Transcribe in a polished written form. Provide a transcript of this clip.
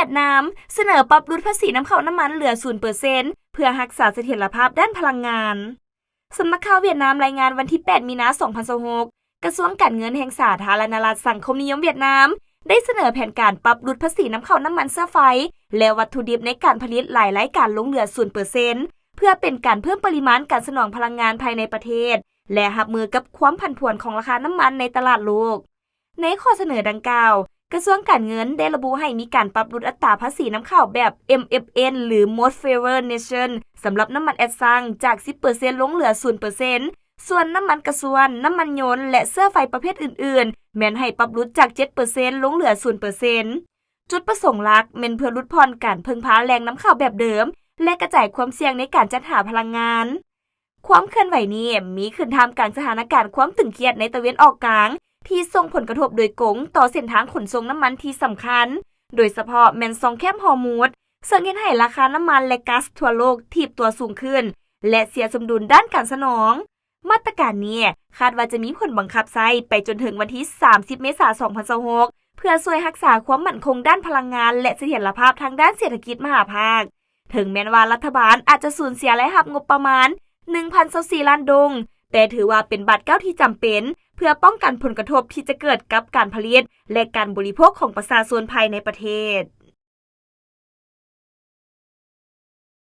ยดนามเสนอปรับลดภาษีนำเข้าน้ำมันเหลือ 0% เพื่อรักษาเสถียรภาพด้านพลังงานสำนักข่าวเวียดนามรายงานวันที่ 8 มีนาคม 2026 กระทรวงการเงินแห่งสาธารณรัฐสังคมนิยมเวียดนามได้เสนอแผนการปรับลดภาษีนำเข้าน้ำมันเชื้อไฟและวัตถุดิบในการผลิตหลายรายการลงเหลือ 0% เพื่อเป็นการเพิ่มปริมาณการสนองพลังงานภายในประเทศและรับมือกับความผันผวนของราคาน้ำมันในตลาดโลกในข้อเสนอดังกล่าวกระทรวงการเงินได้ระบุให้มีการปรับลดอัตราภาษีนำเข้าแบบ MFN หรือ Most Favored Nation สำหรับน้ำมันแอสซังจาก 10% ลงเหลือ 0%ส่วนน้ำมันกระสวนน้ำมันยนต์และเสื้อไฟประเภทอื่นๆแม้นให้ปรับลดจาก 7% ลงเหลือ 0%จุดประสงค์หลักแม่นเพื่อลดผ่อนการพึ่งพาแหล่งนำเข้าแบบเดิมและกระจายความเสี่ยงในการจัดหาพลังงานความเคลื่อนไหวนี้มีขึ้นท่ามกลางสถานการณ์ความตึงเครียดในตะวันออกกลางที่ส่งผลกระทบโดยตรงต่อเส้นทางขนส่งน้ำมันที่สำคัญโดยเฉพาะแม่นซองแคบฮอร์มูดซึ่งเฮ็ดให้ราคาน้ำมันและก๊าซทั่วโลกถีบตัวสูงขึ้นและเสียสมดุลด้านการสนองมาตรการนี้คาดว่าจะมีผลบังคับใช้ไปจนถึงวันที่ 30 เมษายน 2026 เพื่อช่วยรักษาความมั่นคงด้านพลังงานและเสถียรภาพทางด้านเศรษฐกิจมหาภาคถึงแม้ว่ารัฐบาลอาจจะสูญเสียรายรับงบประมาณ 1,024 ล้านดงแต่ถือว่าเป็นบาทเก้าที่จำเป็นเพื่อป้องกันผลกระทบที่จะเกิดกับการผลิตและการบริโภคของประชาชนภายในประเทศ